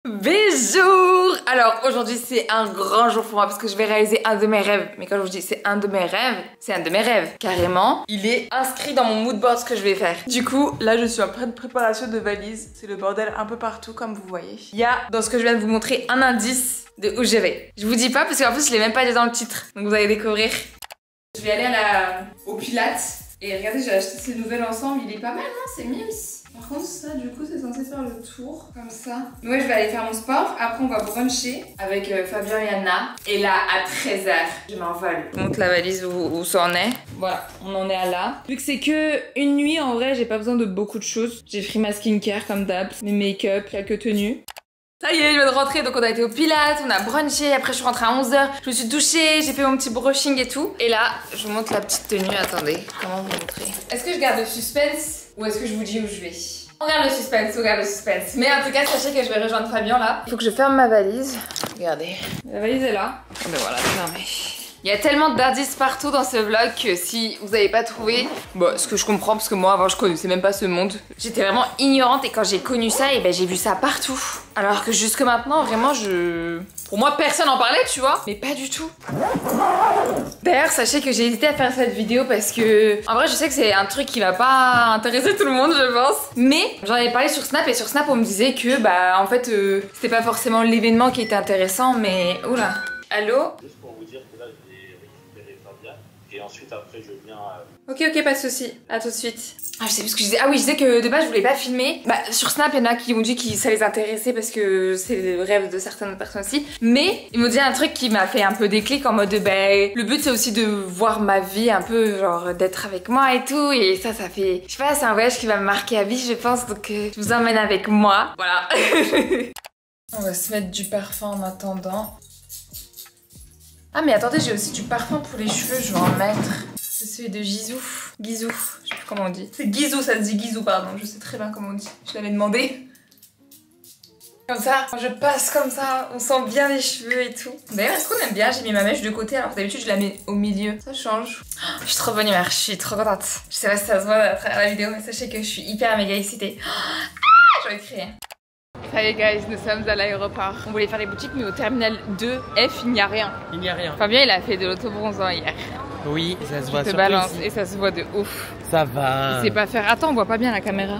Bonjour! Alors aujourd'hui c'est un grand jour pour moi parce que je vais réaliser un de mes rêves. Mais quand je vous dis c'est un de mes rêves, c'est un de mes rêves. Carrément, il est inscrit dans mon moodboard ce que je vais faire. Du coup, là je suis en pleine préparation de valise. C'est le bordel un peu partout comme vous voyez. Il y a dans ce que je viens de vous montrer un indice de où je vais. Je vous dis pas parce qu'en plus je l'ai même pas dit dans le titre. Donc vous allez découvrir. Je vais aller au Pilates. Et regardez, j'ai acheté ces nouvelles ensemble. Il est pas mal, hein? C'est mimes. Par contre, ça, du coup, c'est censé faire le tour, comme ça. Ouais, je vais aller faire mon sport. Après, on va bruncher avec Fabien et Anna. Et là, à 13h, je m'envole. Je vous montre la valise où ça en est. Voilà, on en est à là. Vu que c'est que une nuit, en vrai, j'ai pas besoin de beaucoup de choses. J'ai pris ma skincare, comme d'hab, mes make-up, quelques tenues. Ça y est, je viens de rentrer, donc on a été au Pilates, on a brunché, après je suis rentrée à 11h, je me suis douchée, j'ai fait mon petit brushing et tout. Et là, je vous montre la petite tenue, attendez, comment vous montrer? Est-ce que je garde le suspense ou est-ce que je vous dis où je vais? On garde le suspense, on garde le suspense. Mais en tout cas, sachez que je vais rejoindre Fabien là. Il faut que je ferme ma valise. Regardez, la valise est là. Mais voilà, fermée. Il y a tellement d'indices partout dans ce vlog que si vous n'avez pas trouvé, bon, ce que je comprends parce que moi avant je connaissais même pas ce monde. J'étais vraiment ignorante et quand j'ai connu ça, et ben j'ai vu ça partout. Alors que jusque maintenant, vraiment pour moi personne en parlait, tu vois, mais pas du tout. D'ailleurs, sachez que j'ai hésité à faire cette vidéo parce que en vrai je sais que c'est un truc qui va pas intéresser tout le monde, je pense. Mais j'en avais parlé sur Snap et sur Snap on me disait que bah en fait c'était pas forcément l'événement qui était intéressant, mais oula. Allô? Et ensuite après je viens... Ok, pas de soucis. À tout de suite. Ah, je sais plus ce que je disais. Ah oui, je disais que de base je voulais pas filmer. Bah sur Snap, il y en a qui m'ont dit que ça les intéressait parce que c'est le rêve de certaines personnes aussi. Mais ils m'ont dit un truc qui m'a fait un peu déclic en mode bah le but c'est aussi de voir ma vie un peu genre d'être avec moi et tout. Et ça fait... Je sais pas, c'est un voyage qui va me marquer à vie je pense. Donc je vous emmène avec moi. Voilà. On va se mettre du parfum en attendant. Ah mais attendez, j'ai aussi du parfum pour les cheveux, je vais en mettre. C'est celui de Gizou. Gizou, je sais plus comment on dit. C'est Gizou, ça se dit Gizou, pardon, je sais très bien comment on dit. Je l'avais demandé. Comme ça, quand je passe comme ça, on sent bien les cheveux et tout. D'ailleurs, est-ce qu'on aime bien? J'ai mis ma mèche de côté, alors d'habitude je la mets au milieu. Ça change. Oh, je suis trop bonne humeur, je suis trop contente. Je sais pas si ça se voit à travers la vidéo, mais sachez que je suis hyper méga excitée. Ah, j'ai envie de crier. Ça y est guys, nous sommes à l'aéroport. On voulait faire les boutiques mais au terminal 2F il n'y a rien. Il n'y a rien. Fabien il a fait de l'autobronzant hier. Oui, ça se voit sur balance et ça se voit de ouf. Ça va. Il sait pas faire. Attends, on voit pas bien la caméra.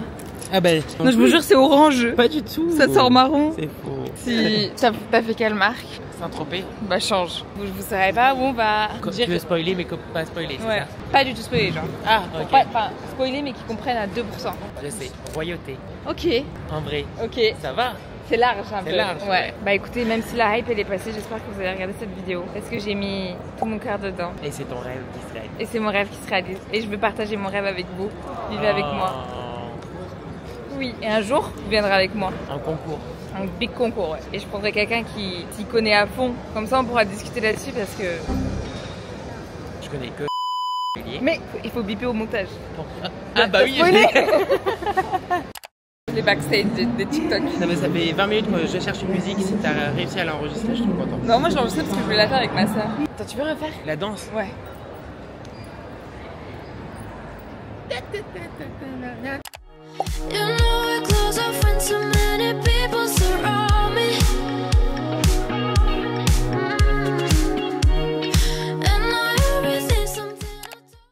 Ah ben. Non, je vous jure c'est orange. Pas du tout. Ça sort marron. C'est faux. Si t'as fait quelle marque? Saint-Tropez. Bah change. Vous savez pas où on va. Tu veux spoiler mais pas spoiler, c'est ça? Pas du tout spoiler genre. Ah ok. Enfin spoiler mais qui comprennent à 2%. Je sais. Royauté. Ok. En vrai. Ok. Ça va. C'est large un peu. C'est large. Ouais. Bah écoutez, même si la hype elle est passée, j'espère que vous allez regarder cette vidéo. Parce que j'ai mis tout mon cœur dedans. Et c'est ton rêve qui se réalise. Et c'est mon rêve qui se réalise. Et je veux partager mon rêve avec vous. Vivez avec moi. Oui. Et un jour, vous viendrez avec moi. Un concours. Un big concours, ouais. Et je prendrai quelqu'un qui s'y connaît à fond. Comme ça, on pourra discuter là-dessus parce que... Je connais que... Mais il faut biper au montage. Ah bah oui. Les backstage des TikTok. Ça fait 20 minutes que je cherche une musique. Si t'as réussi à l'enregistrer, je suis content. Non, moi je l'enregistre parce que je voulais la faire avec ma soeur. Attends, tu veux refaire? La danse? Ouais.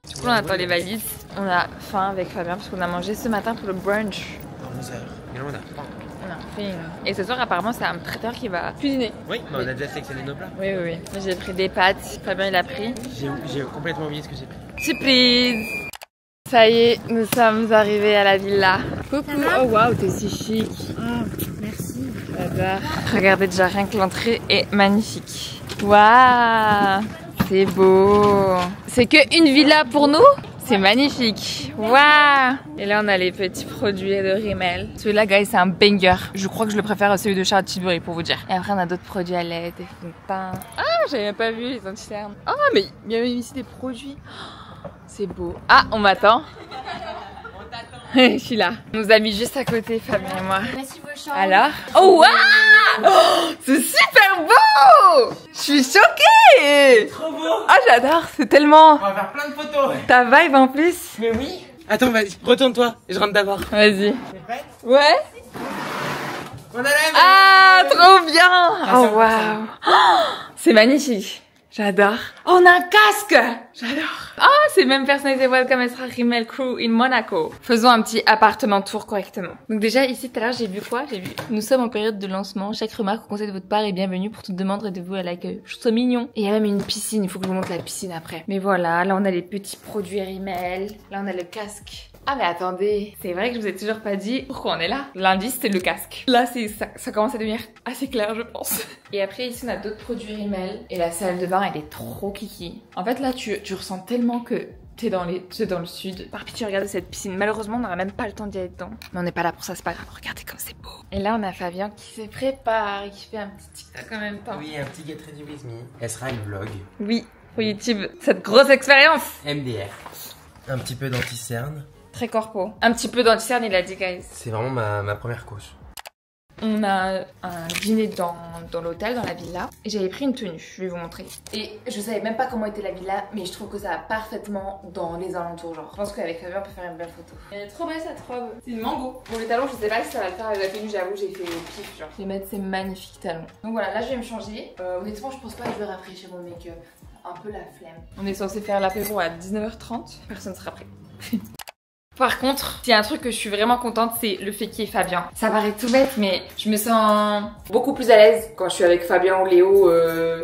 Du coup, on attend les valises. On a faim avec Fabien parce qu'on a mangé ce matin pour le brunch. À 11h. Et là, on a faim. On a faim. Et ce soir, apparemment, c'est un traiteur qui va cuisiner. Oui, mais on a déjà sélectionné nos plats. Oui. J'ai pris des pâtes. Fabien, il a pris. J'ai complètement oublié ce que j'ai pris. Surprise! Ça y est, nous sommes arrivés à la villa. Coucou! Oh waouh, t'es si chic! Oh, merci. J'adore. Regardez déjà, rien que l'entrée est magnifique. Waouh! C'est beau! C'est que une villa pour nous? C'est magnifique! Waouh! Et là, on a les petits produits de Rimmel. Celui-là, guys, c'est un banger. Je crois que je le préfère à celui de Charlotte Tilbury pour vous dire. Et après, on a d'autres produits à l'aide, des fonds de teint. Ah, j'avais même pas vu les anti-cernes. Ah, mais il y a même ici des produits. C'est beau. Ah, on m'attend. Je suis là. On nous a mis juste à côté, Fabien et moi. Voici vos chambres. Alors? Oh, waouh! Oh, c'est super beau! Je suis choquée! Trop beau! Ah, j'adore, c'est tellement... On va faire plein de photos. Ta vibe en plus. Mais oui. Attends, vas-y, retourne-toi. Je rentre d'abord. Vas-y. T'es prête? Ouais? On a la même. Ah, trop bien. Oh, ça, waouh. C'est magnifique. J'adore. Oh, on a un casque. J'adore. Ah, c'est même personnalisé. Welcome Extra Rimmel Crew in Monaco. Faisons un petit appartement tour correctement. Donc déjà, ici, tout à l'heure, j'ai vu quoi? J'ai vu. Nous sommes en période de lancement. Chaque remarque ou conseil de votre part est bienvenue. Pour toute demande, rendez-vous à l'accueil. Je trouve ça mignon. Et il y a même une piscine. Il faut que je vous montre la piscine après. Mais voilà, là, on a les petits produits Rimmel. Là, on a le casque. Ah mais attendez, c'est vrai que je vous ai toujours pas dit pourquoi on est là. L'indice c'est le casque. Là ça commence à devenir assez clair je pense. Et après ici on a d'autres produits Rimmel. Et la salle de bain elle est trop kiki. En fait là tu ressens tellement que t'es dans le sud. Par pitié regardez cette piscine. Malheureusement on n'aura même pas le temps d'y aller dedans. Mais on n'est pas là pour ça, c'est pas grave. Regardez comme c'est beau. Et là on a Fabien qui se prépare et qui fait un petit TikTok en même temps. Oui, un petit Get Ready With Me. Elle sera une vlog. Oui, pour YouTube. Cette grosse expérience. MDR. Un petit peu d'anti-cerne. Très corpo. Un petit peu d'anti-cerne il a dit guys. C'est vraiment ma première couche. On a un dîner dans l'hôtel, dans la villa. Et j'avais pris une tenue, je vais vous montrer. Et je savais même pas comment était la villa, mais je trouve que ça va parfaitement dans les alentours. Genre, je pense qu'avec Fabien on peut faire une belle photo. Elle est trop belle cette robe. C'est une mango. Bon, les talons, je sais pas si ça va le faire avec la tenue, j'avoue, j'ai fait au pif. Genre, je vais mettre ces magnifiques talons. Donc voilà, là je vais me changer. Honnêtement, je pense pas que je vais rafraîchir mon make-up. Un peu la flemme. On est censé faire l'apéro à 19h30. Personne sera prêt. Par contre, s'il y a un truc que je suis vraiment contente, c'est le fait qu'il y ait Fabien. Ça paraît tout bête, mais je me sens beaucoup plus à l'aise quand je suis avec Fabien ou Léo.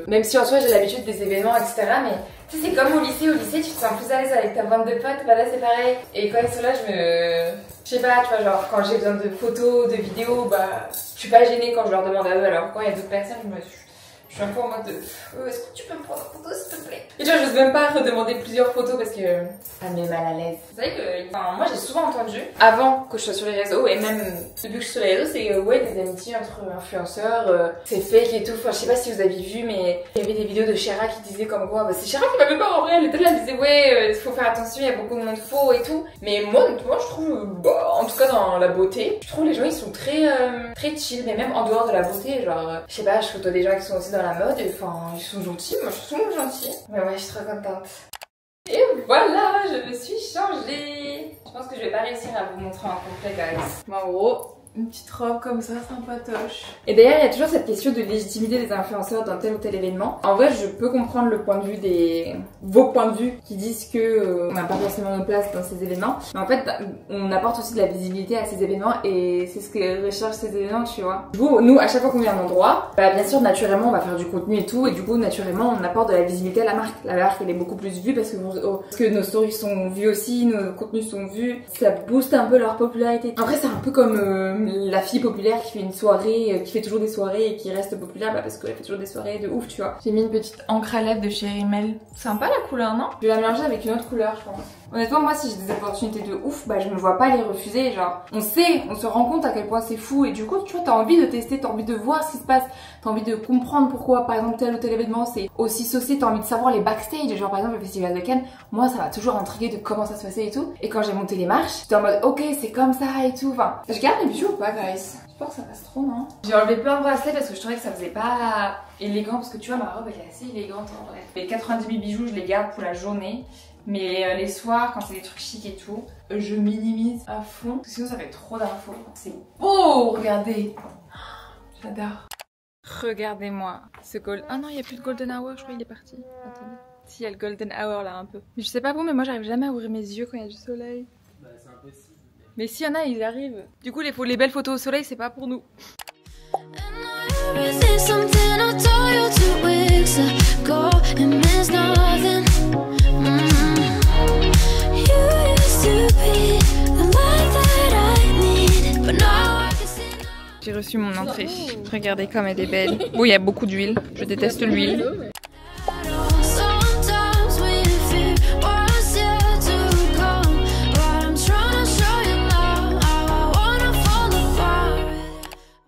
Même si en soi j'ai l'habitude des événements, etc. Mais tu sais, c'est comme au lycée. Au lycée, tu te sens plus à l'aise avec ta bande de potes. Bah là, c'est pareil. Et quand ils sont là, je sais pas, tu vois, genre quand j'ai besoin de photos, de vidéos, bah je suis pas gênée quand je leur demande à eux. Alors quand il y a d'autres personnes, je suis un peu en mode de est-ce que tu peux me prendre une photo s'il te plaît? Et tu vois, j'ose même pas redemander plusieurs photos parce que ça me met mal à l'aise. Vous savez que moi j'ai souvent entendu, avant que je sois sur les réseaux, et même depuis que je suis sur les réseaux, c'est ouais, des amitiés entre influenceurs, c'est fake et tout. Enfin, je sais pas si vous avez vu, mais il y avait des vidéos de Shera qui disaient comme quoi, bah c'est Shera qui m'avait pas en vrai, elle était là, elle disait ouais, il faut faire attention, il y a beaucoup de monde faux et tout. Mais moi je trouve, bah, en tout cas dans la beauté, je trouve les gens ils sont très chill, mais même en dehors de la beauté, genre, je sais pas, je côtoie des gens qui sont aussi dans la mode, et enfin, ils sont gentils, moi je suis souvent gentille. Mais ouais, je suis trop contente. Et voilà, je me suis changée. Je pense que je vais pas réussir à vous montrer en complet, guys. Mais en gros, une petite robe comme ça, sympatoche. Et d'ailleurs, il y a toujours cette question de légitimité des influenceurs dans tel ou tel événement. En vrai, je peux comprendre le point de vue vos points de vue qui disent que on n'a pas forcément notre place dans ces événements. Mais en fait, on apporte aussi de la visibilité à ces événements et c'est ce que recherchent ces événements, tu vois. Du coup, nous, à chaque fois qu'on vient à un endroit, bah, bien sûr, naturellement, on va faire du contenu et tout. Et du coup, naturellement, on apporte de la visibilité à la marque. La marque, elle est beaucoup plus vue parce que nos stories sont vues aussi, nos contenus sont vus. Ça booste un peu leur popularité. Après, c'est un peu comme la fille populaire qui fait une soirée, qui fait toujours des soirées et qui reste populaire bah parce qu'elle fait toujours des soirées de ouf, tu vois. J'ai mis une petite encre à lèvres de chez Rimmel. Sympa la couleur, non? Je vais la mélanger avec une autre couleur, je pense. Honnêtement, moi, si j'ai des opportunités de ouf, bah je me vois pas les refuser. Genre, on se rend compte à quel point c'est fou et du coup, tu vois, t'as envie de tester, t'as envie de voir ce qui se passe, t'as envie de comprendre pourquoi, par exemple, tel ou tel événement c'est aussi saucé, t'as envie de savoir les backstage. Genre, par exemple, le festival de Cannes, moi, ça m'a toujours intrigué de comment ça se passait et tout. Et quand j'ai monté les marches, j'étais en mode, ok, c'est comme ça et tout. Enfin, je garde les bijoux ou pas, guys? J'espère que ça passe trop, non? J'ai enlevé plein de bracelets parce que je trouvais que ça faisait pas élégant parce que tu vois, ma robe elle est assez élégante en vrai. Les 90 000 bijoux, je les garde pour la journée. Mais les soirs, quand c'est des trucs chics et tout, je minimise à fond. Parce que sinon, ça fait trop d'infos. C'est beau, regardez. J'adore. Regardez-moi ce gold. Ah non, il n'y a plus de golden hour, je crois qu'il est parti. Attendez. Si, il y a le golden hour là un peu. Mais je sais pas vous, mais moi j'arrive jamais à ouvrir mes yeux quand il y a du soleil. Bah, c'est impossible. Mais s'il y en a, ils arrivent. Du coup, les belles photos au soleil, c'est pas pour nous. J'ai reçu mon entrée. Regardez comme elle est belle. Bon, il y a beaucoup d'huile. Je déteste l'huile.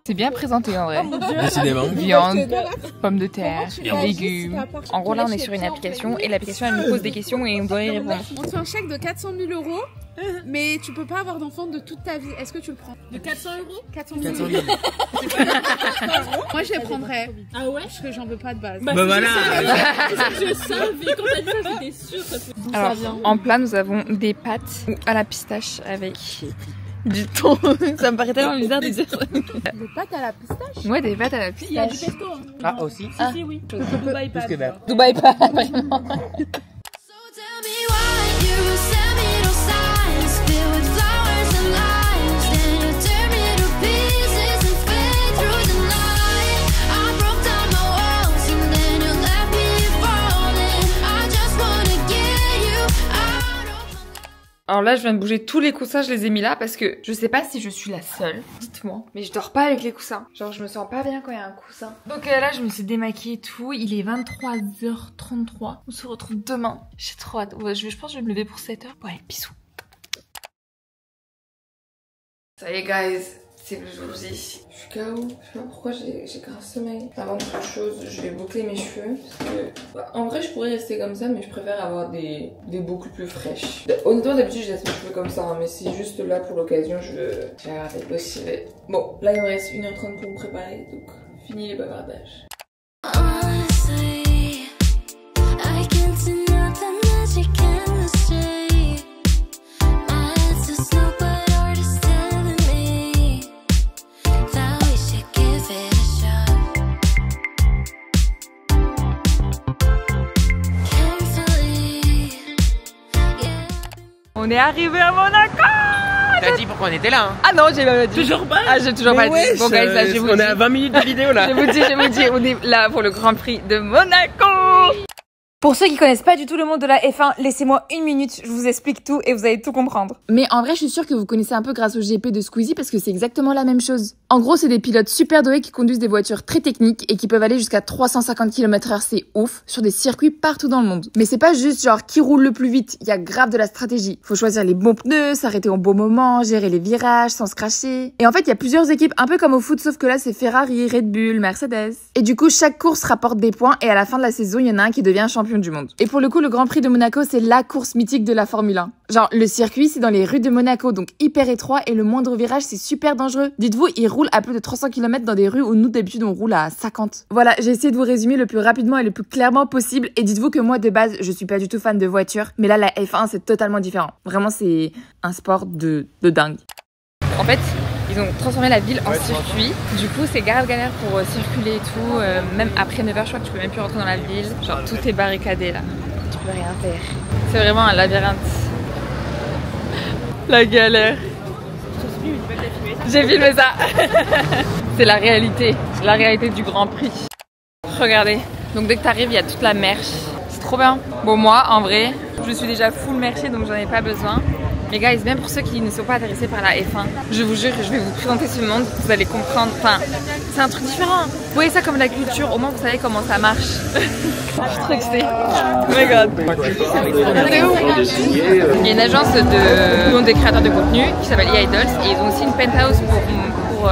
C'est bien présenté en vrai. Décidément. Viande, pommes de terre, légumes. En gros là on est sur une application et l'application elle nous pose des questions et on doit y répondre. On te fait un chèque de 400 000 €, mais tu peux pas avoir d'enfant de toute ta vie. Est-ce que tu le prends? De 400 €? 400 000 €. Moi je les prendrais. Ah ouais? Parce que j'en veux pas de base. Bah voilà. Je savais quand t'as dit ça, j'étais sûre. Alors en plat nous avons des pâtes à la pistache avec Du thon. Ça me paraît tellement bizarre de dire ça. Des pâtes à la pistache. Ouais, des pâtes à la Il y a du pistache. pesto. Hein. Ah, aussi? Si, oui. Dubaï Plus pas. que vert. Dubaï pas, vraiment. So tell me why you send me those signs filled with flowers and lies. Then you tear me to pieces and fade through the night. I broke down my walls and then you left me falling. I just wanna get you out of my... Alors là, je viens de bouger tous les coussins, je les ai mis là parce que je sais pas si je suis la seule. Dites-moi. Mais je dors pas avec les coussins. Genre, je me sens pas bien quand il y a un coussin. Donc là, je me suis démaquillée et tout. Il est 23h33. On se retrouve demain. J'ai trop hâte. Ouais, je pense que je vais me lever pour 7h. Ouais, bisous. Ça y est, guys. C'est le jour J. Je suis KO. Je sais pas pourquoi j'ai grave sommeil. Avant toute chose, je vais boucler mes cheveux. Parce que, en vrai, je pourrais rester comme ça, mais je préfère avoir des boucles plus fraîches. Honnêtement, d'habitude, je laisse mes cheveux comme ça, hein, mais c'est juste là pour l'occasion, je vais regarder possible. Bon, là, il me reste 1h30 pour me préparer, donc fini les bavardages. Honestly, I can't see nothing that you can't say. My head's a slow but heart is telling me that we should give it a shot. Carefully, yeah. On est arrivé à Monaco! T'as dit pourquoi on était là, hein? Ah non, j'ai pas dit. Toujours pas? Ah, j'ai toujours pas dit. Bon, guys, là, je vous On dis. est à 20 minutes de vidéo là. Je vous dis, on est là pour le Grand Prix de Monaco. Pour ceux qui connaissent pas du tout le monde de la F1, laissez-moi une minute, je vous explique tout et vous allez tout comprendre. Mais en vrai, je suis sûre que vous connaissez un peu grâce au GP de Squeezie parce que c'est exactement la même chose. En gros, c'est des pilotes super doués qui conduisent des voitures très techniques et qui peuvent aller jusqu'à 350 km/h, c'est ouf, sur des circuits partout dans le monde. Mais c'est pas juste genre qui roule le plus vite, il y a grave de la stratégie. Faut choisir les bons pneus, s'arrêter au bon moment, gérer les virages sans se cracher. Et en fait, il y a plusieurs équipes un peu comme au foot, sauf que là, c'est Ferrari, Red Bull, Mercedes. Et du coup, chaque course rapporte des points et à la fin de la saison, il y en a un qui devient champion du monde. Et pour le coup, le Grand Prix de Monaco, c'est la course mythique de la Formule 1. Genre, le circuit, c'est dans les rues de Monaco, donc hyper étroit, et le moindre virage, c'est super dangereux. Dites-vous, ils roulent à plus de 300 km dans des rues où nous, d'habitude, on roule à 50. Voilà, j'ai essayé de vous résumer le plus rapidement et le plus clairement possible, et dites-vous que moi, de base, je suis pas du tout fan de voitures, mais là, la F1, c'est totalement différent. Vraiment, c'est un sport de dingue. En fait, ils ont transformé la ville en circuit. Du coup, c'est grave galère pour circuler et tout. Même après 9h, je crois que tu peux même plus rentrer dans la ville. Genre, tout est barricadé là. Tu peux rien faire. C'est vraiment un labyrinthe. La galère. J'ai filmé ça. C'est la réalité du Grand Prix. Regardez. Donc dès que t'arrives, il y a toute la merch. C'est trop bien. Bon, moi, en vrai, je suis déjà full merché, donc j'en ai pas besoin. Mais guys, même pour ceux qui ne sont pas intéressés par la F1, je vous jure que je vais vous présenter ce monde, vous allez comprendre. Enfin, c'est un truc différent. Vous voyez ça comme la culture, au moins vous savez comment ça marche. Je suis trop excitée. Oh my god. C'est ouf. Il y a une agence de des créateurs de contenu qui s'appelle E-Idols et ils ont aussi une penthouse pour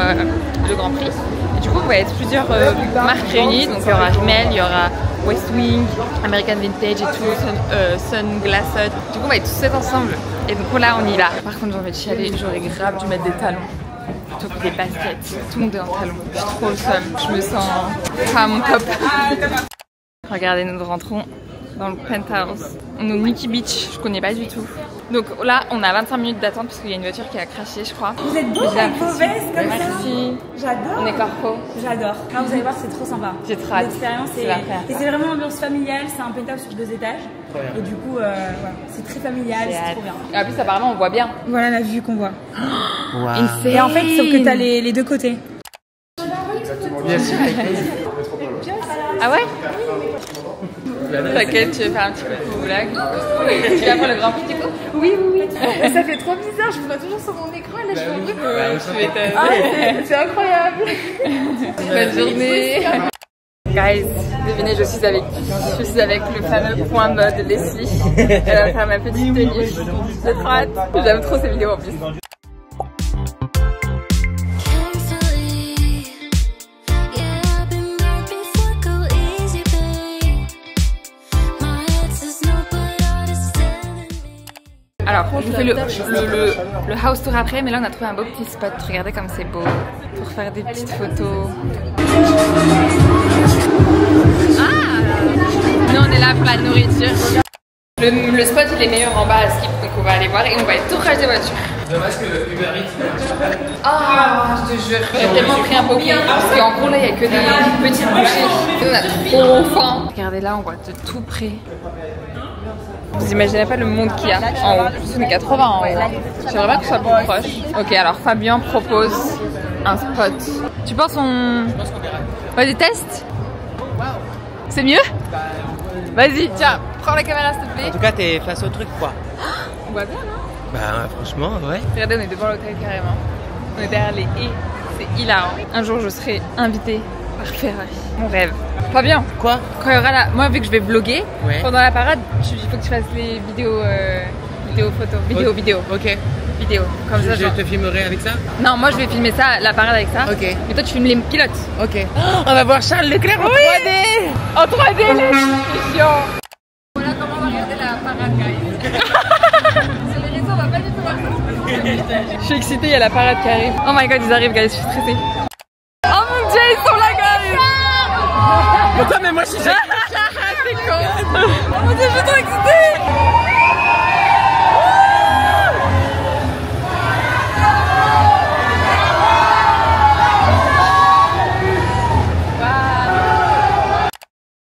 le Grand Prix. Et du coup, on va être plusieurs marques réunies. Donc il y aura Rimmel, il y aura West Wing, American Vintage et tout, Sunglassed. Du coup, on va être tous ensemble. Et donc là, on y va. Par contre, j'ai envie de chialer. J'aurais grave dû mettre des talons plutôt que des baskets. Tout le monde est en talons. Je suis trop seule. Je me sens pas à mon top. Regardez, nous rentrons dans le penthouse. On est au Nikki Beach. Je connais pas du tout. Donc là, on a 25 minutes d'attente parce qu'il y a une voiture qui a craché, je crois. Vous êtes beau avec vos vestes comme ça. Merci. J'adore. On est corpo. J'adore. Non, vous allez voir, c'est trop sympa. J'ai trop hâte. L'expérience est... Et c'est vraiment ambiance familiale. C'est un penthouse sur 2 étages. Et du coup, voilà, c'est très familial, c'est trop bien. Et en plus, apparemment, on voit bien. Voilà la vue qu'on voit. Wow. Et en fait, sauf que t'as les deux côtés. Bien sûr. Ah ouais? T'inquiète, tu veux faire un petit peu de vlog. Tu viens pour le Grand Prix du coup? Oui. Ça fait trop bizarre, je vous vois toujours sur mon écran et là je fais un truc. Tu m'étonnes. C'est incroyable. Bonne journée. Guys, devinez, je suis avec le fameux point mode Leslie. Elle va faire ma petite tenue. J'ai trop hâte. J'aime trop ces vidéos en plus. Alors, je vous fais le house tour après, mais là on a trouvé un beau petit spot. Regardez comme c'est beau pour faire des petites photos. Ah! Nous on est là pour la nourriture. Le spot il est meilleur en bas à Skip, donc on va aller voir et on va être tout crash des voitures. Dommage que Uber Eats. Ah, je te jure, j'ai tellement pris un beau coup. Parce qu'en gros, là, il n'y a que des petites bouchées. Et on a trop faim. Regardez là, on voit de tout près. Vous imaginez pas le monde qu'il y a en haut. On est 80 en haut. J'aimerais bien que ce soit plus proche. Ok, alors Fabien propose un spot. Tu penses on... Je pense qu'on verra. Vas-y, teste. C'est mieux? Vas-y, tiens, prends la caméra s'il te plaît. En tout cas, t'es face au truc quoi. On voit bien, non? Bah franchement, ouais. Regardez, on est devant l'hôtel carrément. On est derrière les haies. C'est hilarant. Un jour, je serai invitée par Ferrari. Mon rêve. Fabien, Quoi? quand il y aura la... Moi, vu que je vais vlogger, Ouais. pendant la parade, il faut que tu fasses les vidéos... photos. Vidéo. Ok. Vidéo. Comme ça, Je genre... te filmerai avec ça? Non, moi, je vais filmer ça, la parade avec ça. Ok. Mais toi, tu filmes les pilotes. Ok. On va voir Charles Leclerc en 3D. En 3D, là, c'est chiant. Voilà comment on va regarder la parade, guys. Sur les réseaux, on va pas du tout voir ça. Je suis excitée, il y a la parade qui arrive. Oh my god, ils arrivent, guys, je suis stressée. Oh mon dieu, ils sont là, guys. Pourquoi? Mais moi je suis C'est con. Oh mon dieu, je suis trop excitée.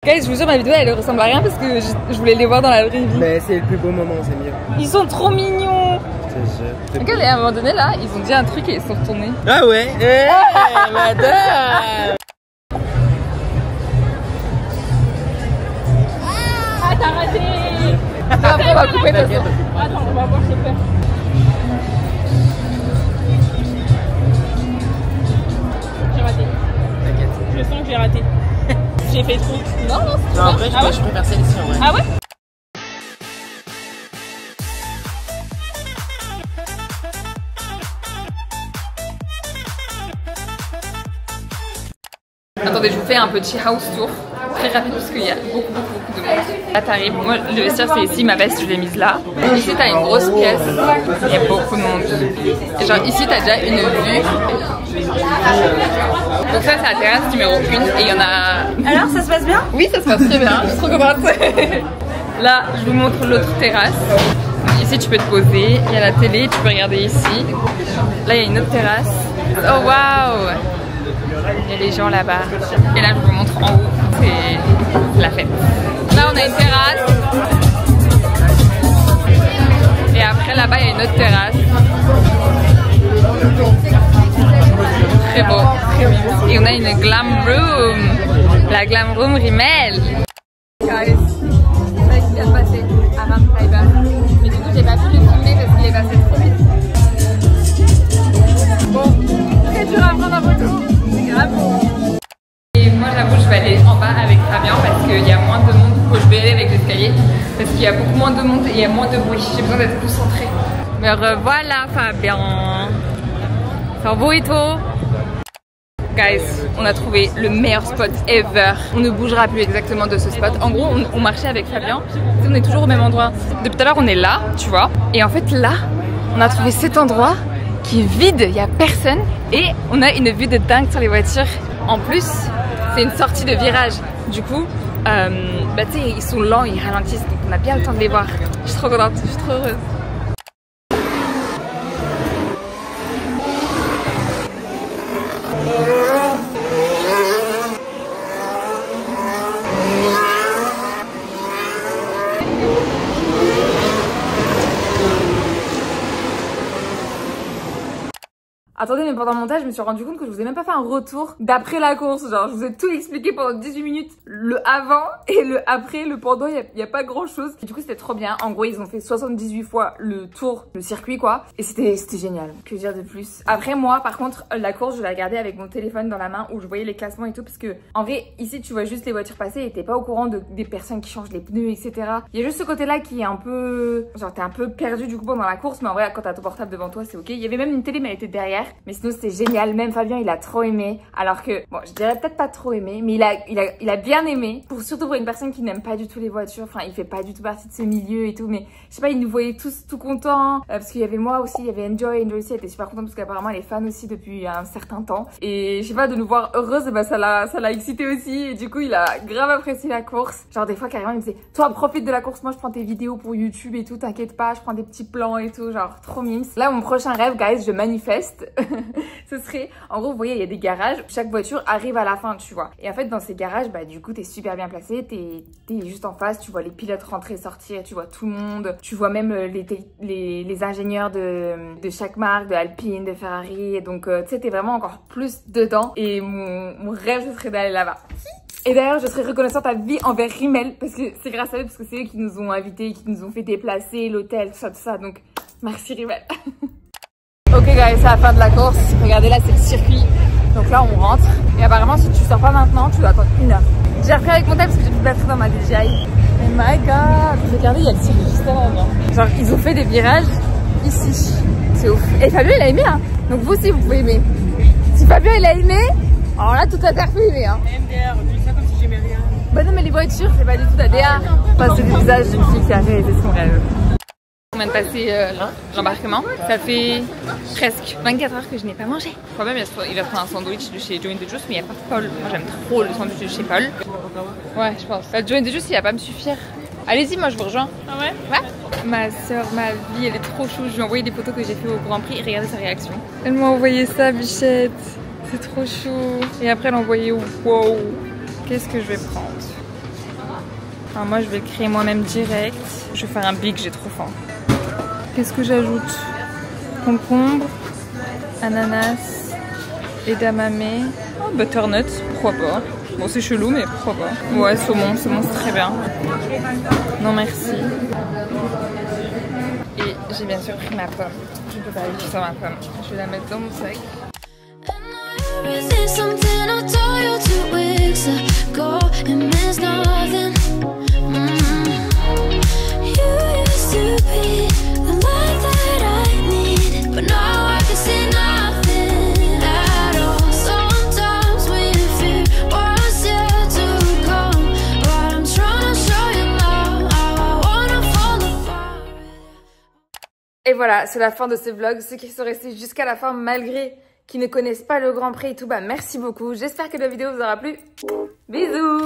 Guys, je vous jure, ma vidéo elle ressemble à rien parce que je voulais les voir dans la vraie vie. Mais c'est le plus beau moment, c'est mieux. Ils sont trop mignons. C'est Ok, et à un moment donné là, ils ont dit un truc et ils sont retournés. Ah ouais. Madame. Ah, t'as raté. Après, on va couper de toute façon. Attends, on va voir, j'ai peur. J'ai raté. T'inquiète. Je sens que j'ai raté. J'ai fait trop. Non, non, c'est Non, pas. après, Ah ouais? je préfère celle-ci en vrai. Ah ouais? Attendez, je vous fais un petit house tour très rapide parce qu'il y a beaucoup de monde. Là t'arrives, moi le vestiaire c'est ici, ma veste je l'ai mise là. Ici t'as une grosse pièce, il y a beaucoup de monde. Et genre ici t'as déjà une vue. Donc ça c'est la terrasse numéro 1 et il y en a... Alors, ça se passe bien? Oui ça se passe très bien, je suis trop contente. Là je vous montre l'autre terrasse. Ici tu peux te poser, il y a la télé, tu peux regarder ici. Là il y a une autre terrasse. Oh waouh! Il y a les gens là-bas. Et là, je vous montre en haut. C'est la fête. Là, on a une terrasse. Et après, là-bas, il y a une autre terrasse. Très beau, très beau. Et on a une glam room. La glam room Rimmel. Guys, c'est ça qui vient de passer à Ram Cyber. Mais du coup, j'ai pas pu le filmer parce qu'il est passé trop vite. Bon, très dur à prendre en photo. Et moi j'avoue je vais aller en bas avec Fabien parce qu'il y a moins de monde, que je vais aller avec l'escalier parce qu'il y a beaucoup moins de monde et il y a moins de bruit, j'ai besoin d'être concentrée. Me revoilà Fabien. Favorito. Guys, on a trouvé le meilleur spot ever. On ne bougera plus exactement de ce spot. En gros, on marchait avec Fabien, on est toujours au même endroit. Depuis tout à l'heure on est là, tu vois. Et en fait là, on a trouvé cet endroit qui est vide, il n'y a personne et on a une vue de dingue sur les voitures. En plus, c'est une sortie de virage. Du coup, bah, tu sais, ils sont lents, ils ralentissent, donc on a bien le temps de les voir. Je suis trop contente, je suis trop heureuse. Attendez, mais pendant le montage, je me suis rendu compte que je vous ai même pas fait un retour d'après la course. Genre, je vous ai tout expliqué pendant 18 minutes. Le avant et le après, le pendant, il y a pas grand chose. Et du coup, c'était trop bien. En gros, ils ont fait 78 fois le tour, le circuit, quoi. Et c'était génial. Que dire de plus? Après, moi, par contre, la course, je la regardais avec mon téléphone dans la main où je voyais les classements et tout. Parce que, en vrai, ici, tu vois juste les voitures passer et t'es pas au courant des personnes qui changent les pneus, etc. Il y a juste ce côté-là qui est un peu... Genre, t'es un peu perdu du coup pendant la course. Mais en vrai, quand t'as ton portable devant toi, c'est ok. Il y avait même une télé, mais elle était derrière. Mais sinon c'était génial, même Fabien il a trop aimé. Alors que, bon je dirais peut-être pas trop aimé, mais il a bien aimé. Surtout pour une personne qui n'aime pas du tout les voitures, enfin il fait pas du tout partie de ce milieu et tout. Mais je sais pas, il nous voyait tous tout contents. Parce qu'il y avait moi aussi, il y avait Enjoy aussi, elle était super contente parce qu'apparemment elle est fan aussi depuis un certain temps. Et je sais pas, de nous voir heureuses, bah ça l'a excité aussi. Et du coup il a grave apprécié la course. Genre des fois carrément il me disait, toi profite de la course, moi je prends tes vidéos pour YouTube et tout, t'inquiète pas, je prends des petits plans et tout, genre trop mimes. Là mon prochain rêve guys, je manifeste. Ce serait, en gros vous voyez il y a des garages, chaque voiture arrive à la fin tu vois. Et en fait dans ces garages, bah du coup t'es super bien placé, t'es juste en face, tu vois les pilotes rentrer, sortir, tu vois tout le monde, tu vois même les ingénieurs de chaque marque, de Alpine, de Ferrari, et donc tu sais t'es vraiment encore plus dedans. Et mon rêve ce serait d'aller là-bas. Et d'ailleurs, je serais reconnaissante à vie envers Rimmel parce que c'est grâce à eux, parce que c'est eux qui nous ont invités, qui nous ont fait déplacer, l'hôtel, tout ça. Donc, merci Rimmel. Ok guys, c'est la fin de la course. Regardez là, c'est le circuit. Donc là, on rentre. Et apparemment, si tu sors pas maintenant, tu dois attendre 1 heure. J'ai repris avec mon tel parce que j'ai plus de batterie dans ma DJI. Oh my god. Regardez, il y a le circuit juste avant. Genre, ils ont fait des virages ici. C'est ouf. Et Fabien, il a aimé, hein. Donc vous aussi, vous pouvez aimer. Si Fabien, il a aimé, alors là, toute la terre peut aimer, hein. MDR, tu dis ça comme si j'aimais rien. Bah non mais les voitures c'est pas du tout d'ADA. Enfin c'est le visage d'une fille qui a réalisé son rêve. On vient de passer l'embarquement. Ça fait presque 24 heures que je n'ai pas mangé. Quand même il va prendre un sandwich de chez Joe & the Juice, mais il n'y a pas Paul. Moi j'aime trop le sandwich de chez Paul. Ouais je pense. Joe & the Juice il va pas me suffire. Allez-y, moi je vous rejoins. Ah ouais? Ouais. Ma soeur, ma vie, elle est trop chou. Je lui ai envoyé des photos que j'ai fait au Grand Prix. Regardez sa réaction. Elle m'a envoyé ça, bichette. C'est trop chou. Et après elle a envoyé wow. Qu'est-ce que je vais prendre? Alors moi je vais le créer moi-même direct. Je vais faire un big, j'ai trop faim. Qu'est-ce que j'ajoute? Concombre, ananas, edamame, butternut, pourquoi pas. Bon c'est chelou mais pourquoi pas. Ouais saumon c'est très bien. Non merci. Et j'ai bien sûr pris ma pomme. Je ne peux pas vivre sans ma pomme. Je vais la mettre dans mon sac. Everything's something I told you 2 weeks ago. It means nothing. You used to be the light that I need, but now I can see nothing at all. Sometimes we fear what's yet to come, but I'm trying to show you now how I wanna fall apart. Et voilà, c'est la fin de ce vlog. Ceux qui sont restés jusqu'à la fin malgré qui ne connaissent pas le Grand Prix et tout, bah merci beaucoup. J'espère que la vidéo vous aura plu. Bisous.